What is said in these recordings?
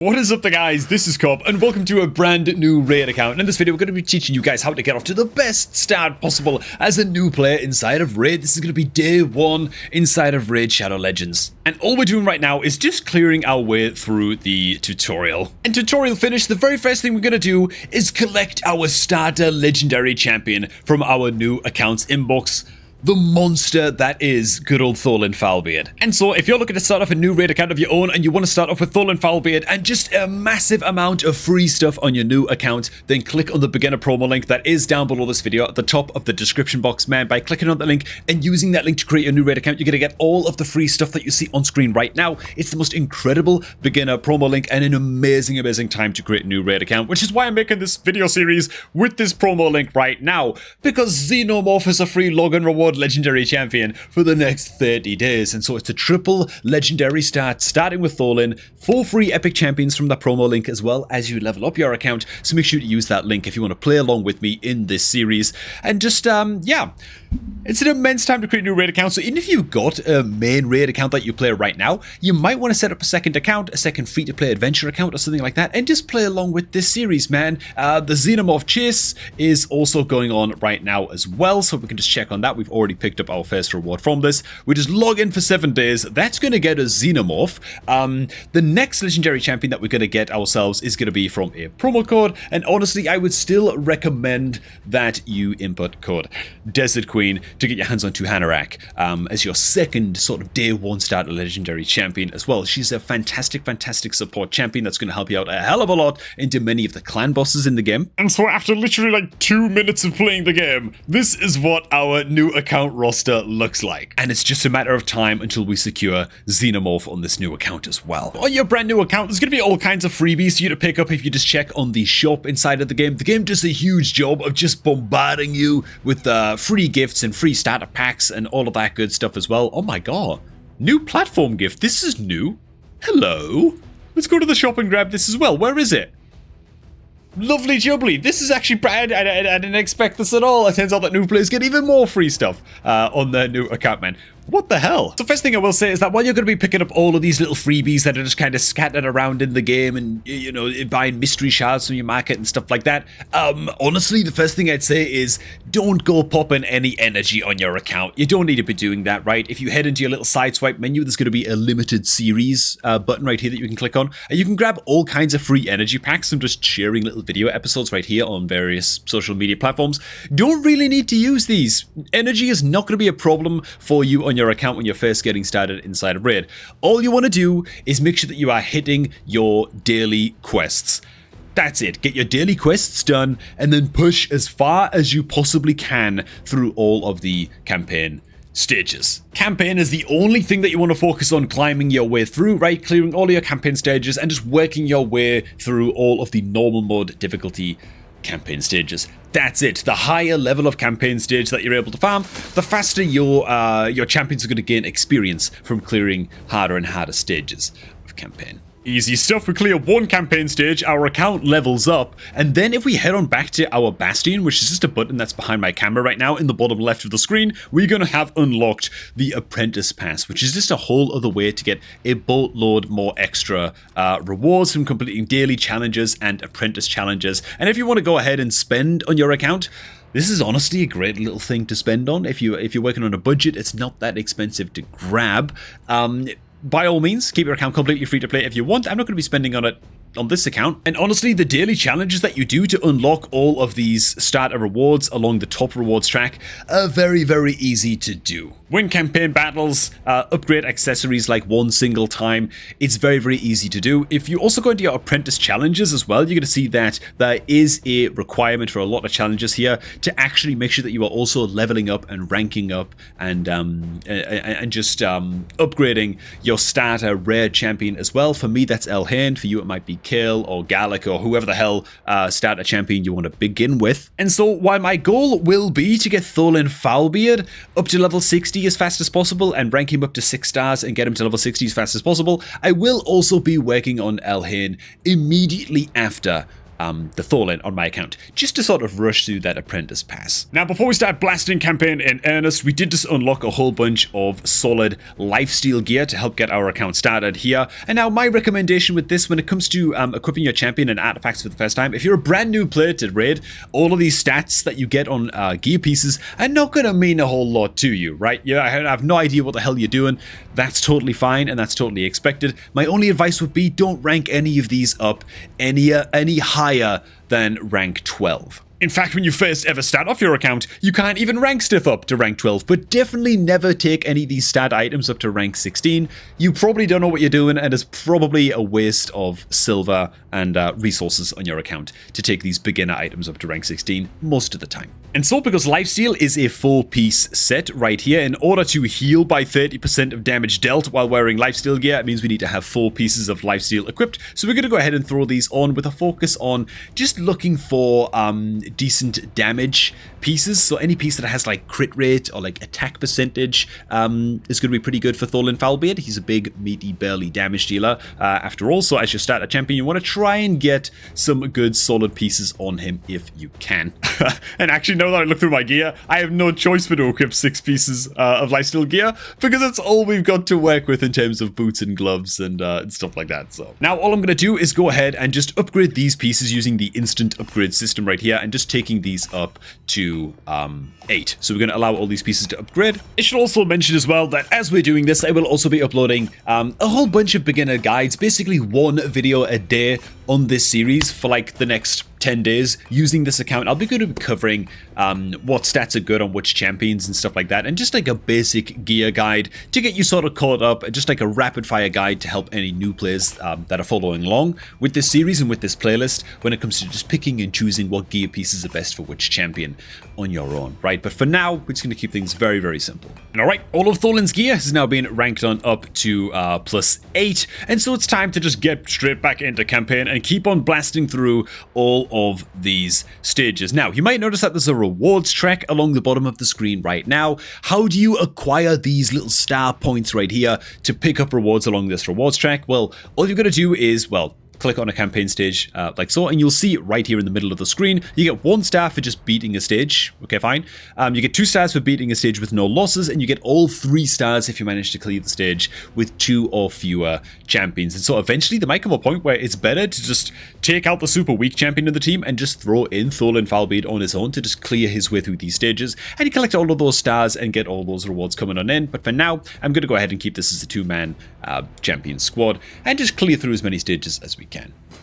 What is up there, guys? This is Cobb and welcome to a brand new raid account. And in this video we're going to be teaching you guys how to get off to the best start possible as a new player inside of raid. This is going to be day one inside of Raid Shadow Legends. And all we're doing right now is just clearing our way through the tutorial. And tutorial finished, the very first thing we're going to do is collect our starter legendary champion from our new account's inbox. The monster that is good old Tholin Foulbeard. And so if you're looking to start off a new raid account of your own and you want to start off with Tholin Foulbeard and just a massive amount of free stuff on your new account, then click on the beginner promo link that is down below this video at the top of the description box, man. By clicking on that link and using that link to create a new raid account, you're going to get all of the free stuff that you see on screen right now. It's the most incredible beginner promo link and an amazing time to create a new raid account, which is why I'm making this video series with this promo link right now, because Xenomorph is a free login reward legendary champion for the next 30 days. And so it's a triple legendary start, starting with Tholin, 4 free epic champions from that promo link as well as you level up your account. So make sure to use that link if you want to play along with me in this series. And just, yeah, it's an immense time to create a new raid account. So even if you've got a main raid account that you play right now, you might want to set up a second account, a second free-to-play adventure account or something like that, and just play along with this series, man. The Xenomorph chase is also going on right now as well, so we can just check on that. We've already picked up our first reward from this. We just log in for 7 days. That's going to get a Xenomorph. The next legendary champion that we're going to get ourselves is going to be from a promo code, and honestly, I would still recommend that you input code Desert Queen to get your hands on Hanarak as your second sort of day one starter legendary champion as well. She's a fantastic support champion that's going to help you out a hell of a lot into many of the clan bosses in the game. And so after literally like 2 minutes of playing the game, this is what our new account roster looks like. And it's just a matter of time until we secure Xenomorph on this new account as well. On your brand new account, there's going to be all kinds of freebies for you to pick up if you just check on the shop inside of the game. The game does a huge job of just bombarding you with free gifts and free starter packs and all of that good stuff as well. Oh my god. New platform gift. This is new. Hello. Let's go to the shop and grab this as well. Where is it? Lovely jubbly. This is actually, I didn't expect this at all. It turns out that new players get even more free stuff on their new account, man. What the hell? So first thing I will say is that while you're going to be picking up all of these little freebies that are just kind of scattered around in the game and, you know, buying mystery shards from your market and stuff like that, honestly, the first thing I'd say is don't go popping any energy on your account. You don't need to be doing that, right? If you head into your little side swipe menu, there's going to be a limited series button right here that you can click on, and you can grab all kinds of free energy packs from just sharing little video episodes right here on various social media platforms. Don't really need to use these. Energy is not going to be a problem for you on your account when you're first getting started inside of Raid. All you want to do is make sure that you are hitting your daily quests. That's it. Get your daily quests done and then push as far as you possibly can through all of the campaign stages. Campaign is the only thing that you want to focus on climbing your way through, right? Clearing all of your campaign stages and just working your way through all of the normal mode difficulty campaign stages. That's it. The higher level of campaign stage that you're able to farm, the faster your champions are going to gain experience from clearing harder and harder stages of campaign. Easy stuff. We clear one campaign stage, our account levels up, and then if we head on back to our Bastion, which is just a button that's behind my camera right now in the bottom left of the screen, we're going to have unlocked the Apprentice Pass, which is just a whole other way to get a boatload more extra rewards from completing daily challenges and apprentice challenges. And if you want to go ahead and spend on your account, this is honestly a great little thing to spend on. If you're working on a budget, it's not that expensive to grab. By all means, keep your account completely free to play if you want. I'm not going to be spending on it on this account. And honestly, the daily challenges that you do to unlock all of these starter rewards along the top rewards track are very easy to do. Win campaign battles, upgrade accessories like one single time. It's very easy to do. If you also go into your apprentice challenges as well, you're going to see that there is a requirement for a lot of challenges here to actually make sure that you are also leveling up and ranking up and just upgrading your starter rare champion as well. For me, that's Elhain. For you, it might be Kale or Gallic or whoever the hell starter champion you want to begin with. And so while my goal will be to get Tholin Foulbeard up to level 60 as fast as possible and rank him up to 6 stars and get him to level 60 as fast as possible, I will also be working on Elhain immediately after the Tholin on my account, just to sort of rush through that apprentice pass. Now, before we start blasting campaign in earnest, we did just unlock a whole bunch of solid lifesteal gear to help get our account started here. And now my recommendation with this, when it comes to equipping your champion and artifacts for the first time, if you're a brand new player to Raid, all of these stats that you get on gear pieces are not going to mean a whole lot to you, right? Yeah, I have no idea what the hell you're doing. That's totally fine and that's totally expected. My only advice would be don't rank any of these up any higher than rank 12. In fact, when you first ever start off your account, you can't even rank stuff up to rank 12, but definitely never take any of these stat items up to rank 16. You probably don't know what you're doing, and it's probably a waste of silver and resources on your account to take these beginner items up to rank 16 most of the time. And so, because lifesteal is a 4-piece set right here, in order to heal by 30% of damage dealt while wearing lifesteal gear, it means we need to have 4 pieces of lifesteal equipped. So we're going to go ahead and throw these on with a focus on just looking for decent damage pieces. So any piece that has like crit rate or like attack percentage is going to be pretty good for Tholin Foulbeard. He's a big, meaty, burly damage dealer after all. So as you start a champion, you want to try and get some good solid pieces on him if you can. And actually, now that I look through my gear, I have no choice but to equip 6 pieces of lifesteal gear because it's all we've got to work with in terms of boots and gloves and stuff like that. So now all I'm going to do is go ahead and just upgrade these pieces using the instant upgrade system right here and just taking these up to 8. So we're going to allow all these pieces to upgrade. I should also mention as well that as we're doing this, I will also be uploading a whole bunch of beginner guides, basically 1 video a day on this series for like the next 10 days using this account. I'll be going to be covering what stats are good on which champions and stuff like that, and just like a basic gear guide to get you sort of caught up, just like a rapid fire guide to help any new players that are following along with this series and with this playlist when it comes to just picking and choosing what gear pieces are best for which champion on your own, right? But for now, we're just going to keep things very, very simple. And alright, all of Tholin's gear has now been ranked on up to +8, and so it's time to just get straight back into campaign and keep on blasting through all of these stages. Now, you might notice that there's a rewards track along the bottom of the screen right now. How do you acquire these little star points right here to pick up rewards along this rewards track? Well, all you've got to do is, well, click on a campaign stage like so, and you'll see it right here in the middle of the screen. You get 1 star for just beating a stage. Okay, fine. You get 2 stars for beating a stage with no losses, and you get all 3 stars if you manage to clear the stage with 2 or fewer champions. And so eventually there might come a point where it's better to just take out the super weak champion of the team and just throw in Tholin Foulbeard on his own to just clear his way through these stages, and you collect all of those stars and get all those rewards coming on in. But for now, I'm going to go ahead and keep this as a 2-man champion squad and just clear through as many stages as we can.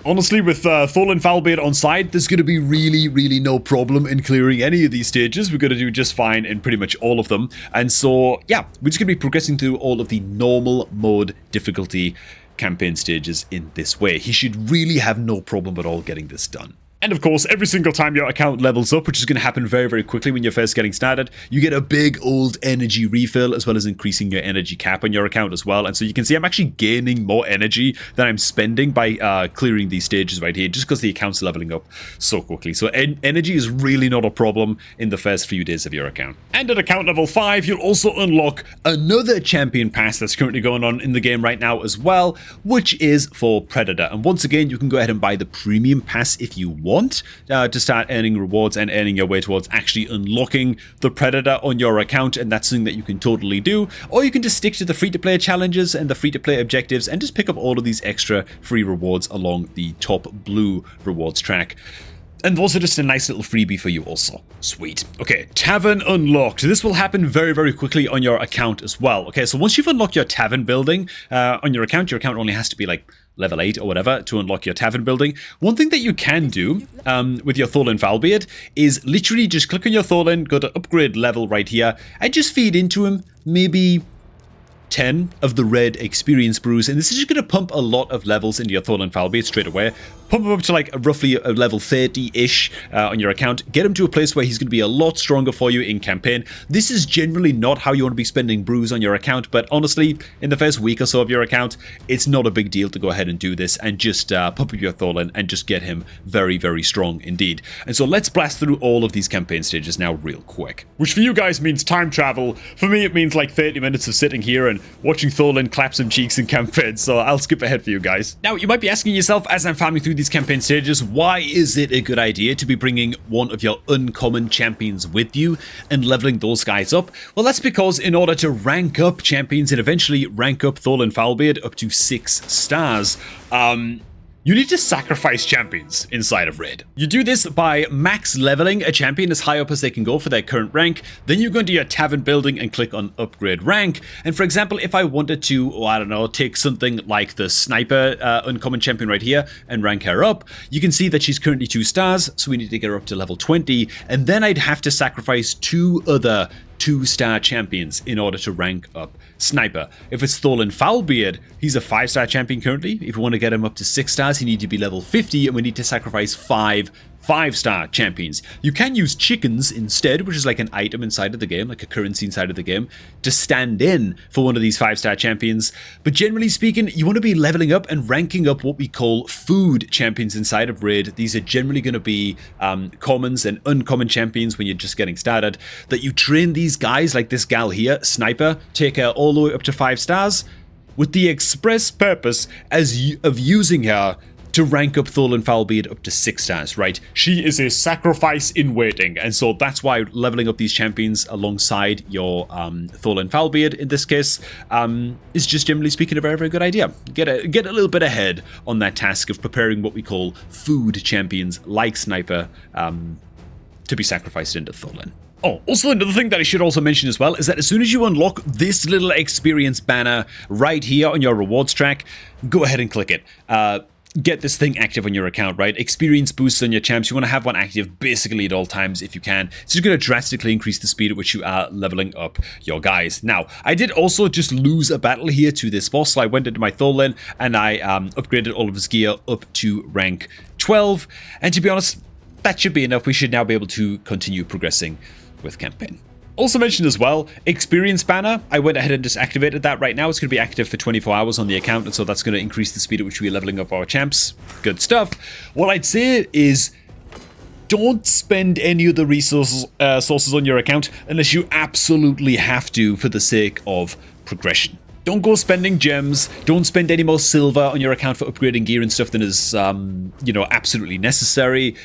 Honestly, with Tholin Foulbeard on side, there's going to be really no problem in clearing any of these stages. We're going to do just fine in pretty much all of them. And so, yeah, we're just going to be progressing through all of the normal mode difficulty campaign stages in this way. He should really have no problem at all getting this done. And of course, every single time your account levels up, which is going to happen very quickly when you're first getting started, you get a big old energy refill, as well as increasing your energy cap on your account as well. And so you can see I'm actually gaining more energy than I'm spending by clearing these stages right here, just because the account's leveling up so quickly. So energy is really not a problem in the first few days of your account. And at account level 5, you'll also unlock another champion pass that's currently going on in the game right now as well, which is for Predator. And once again, you can go ahead and buy the premium pass if you want to start earning rewards and earning your way towards actually unlocking the Predator on your account, and that's something that you can totally do. Or you can just stick to the free-to-play challenges and the free-to-play objectives and just pick up all of these extra free rewards along the top blue rewards track. And those are just a nice little freebie for you also. Sweet. Okay, Tavern unlocked. This will happen very quickly on your account as well. Okay, so once you've unlocked your Tavern building on your account only has to be like level 8 or whatever to unlock your Tavern building. One thing that you can do with your Tholin Foulbeard is literally just click on your Tholin, go to upgrade level right here, and just feed into him maybe 10 of the red experience brews, and this is just going to pump a lot of levels into your Tholin Foulbeard straight away. Pump him up to like roughly a level 30-ish on your account. Get him to a place where he's going to be a lot stronger for you in campaign. This is generally not how you want to be spending brews on your account, but honestly, in the first week or so of your account, it's not a big deal to go ahead and do this and just pump up your Tholin and just get him very strong indeed. And so let's blast through all of these campaign stages now real quick. Which for you guys means time travel. For me, it means like 30 minutes of sitting here and fun watching Tholin clap some cheeks in campaigns, so I'll skip ahead for you guys. Now, you might be asking yourself, as I'm farming through these campaign stages, why is it a good idea to be bringing one of your uncommon champions with you and leveling those guys up? Well, that's because in order to rank up champions and eventually rank up Tholin Foulbeard up to 6 stars, you need to sacrifice champions inside of Raid. You do this by max leveling a champion as high up as they can go for their current rank. Then you go into your tavern building and click on upgrade rank. And for example, if I wanted to, I don't know, take something like the sniper uncommon champion right here and rank her up, you can see that she's currently 2 stars, so we need to get her up to level 20. And then I'd have to sacrifice 2 other 2-star champions in order to rank up Sniper. If it's Tholin Foulbeard, he's a 5-star champion currently. If we want to get him up to 6 stars, he needs to be level 50, and we need to sacrifice 5 5-star champions. You can use chickens instead, which is like an item inside of the game, like a currency inside of the game, to stand in for one of these 5-star champions. But generally speaking, you want to be leveling up and ranking up what we call food champions inside of Raid. These are generally going to be commons and uncommon champions when you're just getting started, that you train these guys like this gal here, Sniper, take her all the way up to 5 stars, with the express purpose of using her to rank up Tholin Foulbeard up to 6 stars, right? She is a sacrifice in waiting, and so that's why leveling up these champions alongside your Tholin Foulbeard, in this case, is just generally speaking a very, very good idea. Get a little bit ahead on that task of preparing what we call food champions like Sniper to be sacrificed into Tholin. Oh, also another thing that I should also mention as well is that as soon as you unlock this little experience banner right here on your rewards track, go ahead and click it. Get this thing active on your account, right? Experience boosts on your champs. You want to have one active basically at all times if you can. It's just going to drastically increase the speed at which you are leveling up your guys. Now, I did also just lose a battle here to this boss. So I went into my Tholin and I upgraded all of his gear up to rank 12. And to be honest, that should be enough. We should now be able to continue progressing with campaign. Also mentioned as well, experience banner. I went ahead and just activated that right now. It's going to be active for 24 hours on the account, and so that's going to increase the speed at which we're leveling up our champs. Good stuff. What I'd say is, don't spend any of the resources sources on your account unless you absolutely have to for the sake of progression. Don't go spending gems. Don't spend any more silver on your account for upgrading gear and stuff than is, absolutely necessary.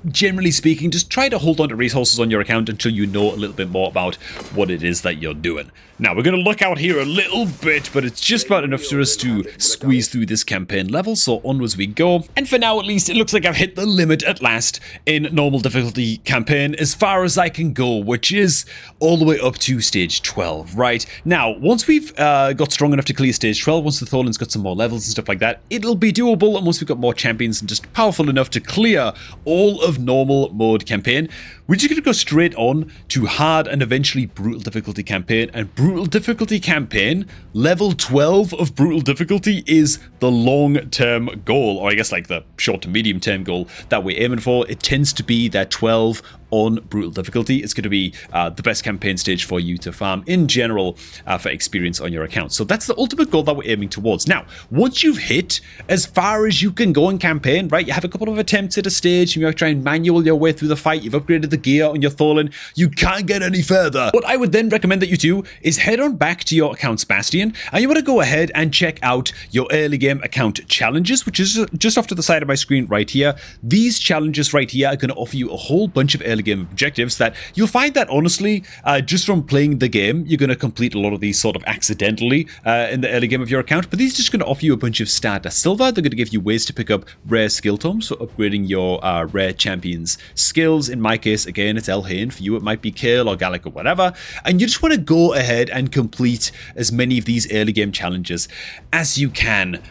Generally speaking, just try to hold on to resources on your account until you know a little bit more about what it is that you're doing. Now, we're going to look out here a little bit, but it's just about enough for us to squeeze through this campaign level, so onwards we go. And for now, at least, it looks like I've hit the limit at last in normal difficulty campaign as far as I can go, which is all the way up to stage 12, right? Now, once we've got strong enough to clear stage 12, once the Tholin's got some more levels and stuff like that, it'll be doable, and once we've got more champions and just powerful enough to clear all of normal mode campaign, we're just going to go straight on to hard and eventually brutal difficulty campaign. And brutal difficulty campaign, level 12 of brutal difficulty is the long-term goal, or I guess like the short to medium-term goal that we're aiming for. It tends to be that 12 on brutal difficulty. It's going to be the best campaign stage for you to farm in general for experience on your account. So that's the ultimate goal that we're aiming towards. Now, once you've hit as far as you can go in campaign, right, you have a couple of attempts at a stage, you might try and manual your way through the fight, you've upgraded the gear on your Tholin, you can't get any further. What I would then recommend that you do is head on back to your account's Bastion, and you want to go ahead and check out your early game account challenges, which is just off to the side of my screen right here. These challenges right here are going to offer you a whole bunch of early game objectives that you'll find that honestly, just from playing the game, you're going to complete a lot of these sort of accidentally in the early game of your account, but these are just going to offer you a bunch of starter silver. They're going to give you ways to pick up rare skill tomes, so upgrading your rare champions skills. In my case, again, it's Elhain. For you, it might be Kale or Gallic or whatever, and you just want to go ahead and complete as many of these early game challenges as you can,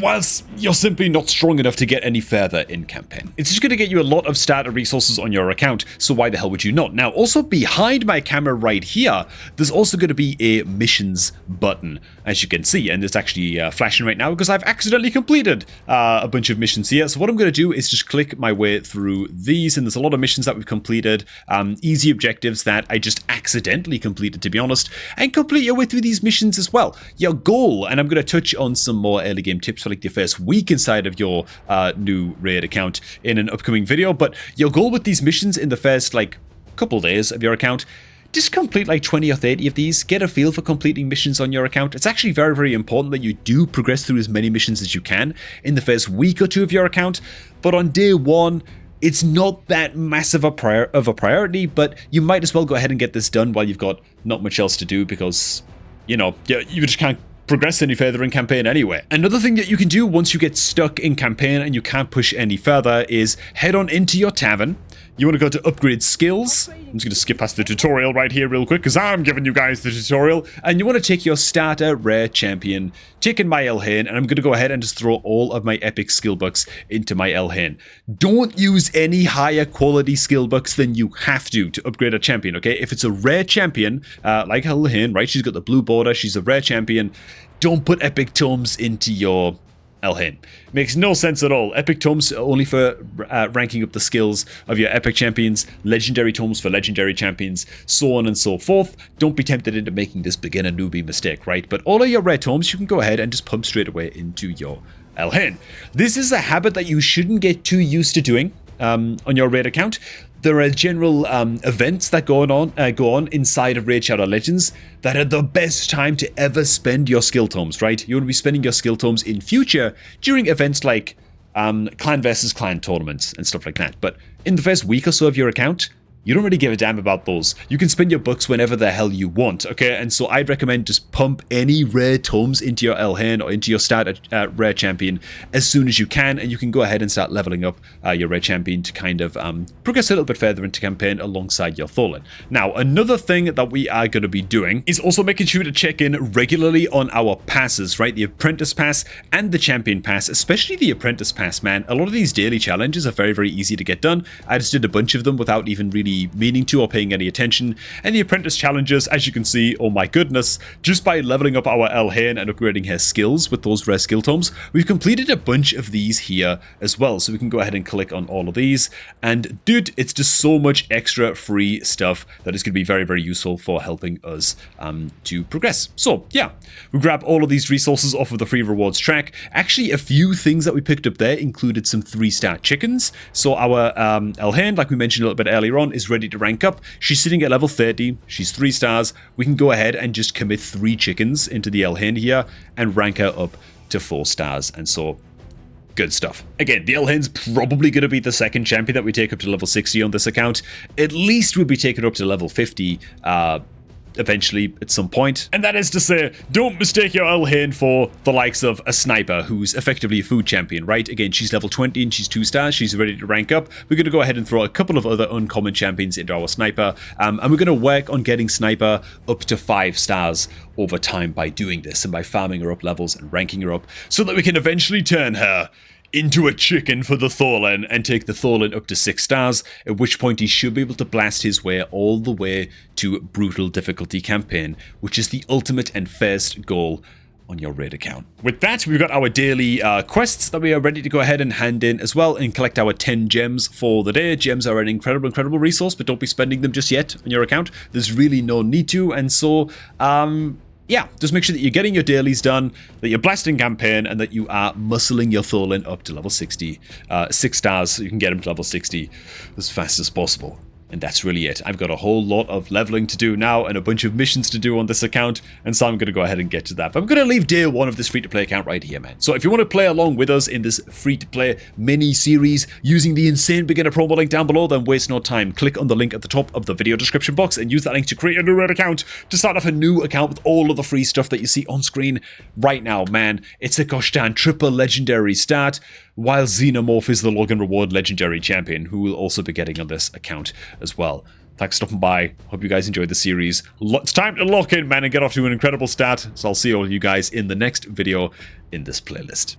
whilst you're simply not strong enough to get any further in campaign. It's just going to get you a lot of starter resources on your account, so why the hell would you not? Now, also behind my camera right here, there's also going to be a missions button, as you can see, and it's actually flashing right now because I've accidentally completed a bunch of missions here. So what I'm going to do is just click my way through these, and there's a lot of missions that we've completed, easy objectives that I just accidentally completed, to be honest, and complete your way through these missions as well. Your goal, and I'm going to touch on some more early game tips for like the first week inside of your new Raid account in an upcoming video, but your goal with these missions in the first like couple days of your account, just complete like 20 or 30 of these. Get a feel for completing missions on your account. It's actually very, very important that you do progress through as many missions as you can in the first week or two of your account. But on day one, it's not that massive of a priority, but you might as well go ahead and get this done while you've got not much else to do because, you know, you just can't progress any further in campaign anyway. Another thing that you can do once you get stuck in campaign and you can't push any further is head on into your tavern. You want to go to upgrade skills. I'm just going to skip past the tutorial right here real quick because I'm giving you guys the tutorial. And you want to take your starter rare champion, taking my Elhain, and I'm going to go ahead and just throw all of my epic skill books into my Elhain. Don't use any higher quality skill books than you have to upgrade a champion, okay? If it's a rare champion, like Elhain, right? She's got the blue border, she's a rare champion. Don't put epic tomes into your Elhain. Makes no sense at all. Epic tomes are only for ranking up the skills of your epic champions, legendary tomes for legendary champions, so on and so forth. Don't be tempted into making this beginner newbie mistake, right? But all of your rare tomes you can go ahead and just pump straight away into your Elhain. This is a habit that you shouldn't get too used to doing on your raid account. There are general events that go on inside of Raid Shadow Legends that are the best time to ever spend your skill tomes, right? You want to be spending your skill tomes in future during events like clan versus clan tournaments and stuff like that. But in the first week or so of your account, you don't really give a damn about those. You can spend your books whenever the hell you want, okay? And so I'd recommend just pump any rare tomes into your Elhain or into your starter rare champion as soon as you can, and you can go ahead and start leveling up your rare champion to kind of progress a little bit further into campaign alongside your Tholin. Now, another thing that we are going to be doing is also making sure to check in regularly on our passes, right? The Apprentice Pass and the Champion Pass, especially the Apprentice Pass, man. A lot of these daily challenges are very, very easy to get done. I just did a bunch of them without even really meaning to or paying any attention, and the apprentice challenges, as you can see, oh my goodness, just by leveling up our Elhain and upgrading her skills with those rare skill tomes, we've completed a bunch of these here as well. So we can go ahead and click on all of these, and dude, it's just so much extra free stuff that is going to be very, very useful for helping us to progress. So yeah, we grab all of these resources off of the free rewards track. Actually, a few things that we picked up there included some 3-star chickens. So our Elhain, like we mentioned a little bit earlier on, is ready to rank up. She's sitting at level 30. She's 3 stars. We can go ahead and just commit 3 chickens into the Elhain here and rank her up to 4 stars. And so, good stuff. Again, the Elhain's probably going to be the second champion that we take up to level 60 on this account. At least we'll be taken up to level 50 eventually at some point. And that is to say, don't mistake your Elhain for the likes of a sniper who's effectively a food champion, right? Again, she's level 20 and she's 2 stars. She's ready to rank up. We're going to go ahead and throw a couple of other uncommon champions into our sniper. And we're going to work on getting sniper up to 5 stars over time by doing this and by farming her up levels and ranking her up so that we can eventually turn her into a chicken for the Tholin and take the Tholin up to 6 stars, at which point he should be able to blast his way all the way to brutal difficulty campaign, which is the ultimate and first goal on your raid account. With that, we've got our daily quests that we are ready to go ahead and hand in as well and collect our 10 gems for the day. Gems are an incredible resource, but don't be spending them just yet on your account. There's really no need to, and so yeah, just make sure that you're getting your dailies done, that you're blasting campaign, and that you are muscling your Tholin up to level 60. 6 stars, so you can get him to level 60 as fast as possible. And that's really it. I've got a whole lot of leveling to do now and a bunch of missions to do on this account, and so I'm going to go ahead and get to that. But I'm going to leave day 1 of this free-to-play account right here, man. So if you want to play along with us in this free-to-play mini-series using the insane beginner promo link down below, then waste no time. Click on the link at the top of the video description box and use that link to create a new raid account to start off a new account with all of the free stuff that you see on screen right now, man. It's a gosh darn triple legendary start, while Xenomorph is the login reward legendary champion, who will also be getting on this account as well. Thanks for stopping by. Hope you guys enjoyed the series. It's time to lock in, man, and get off to an incredible start. So I'll see all of you guys in the next video in this playlist.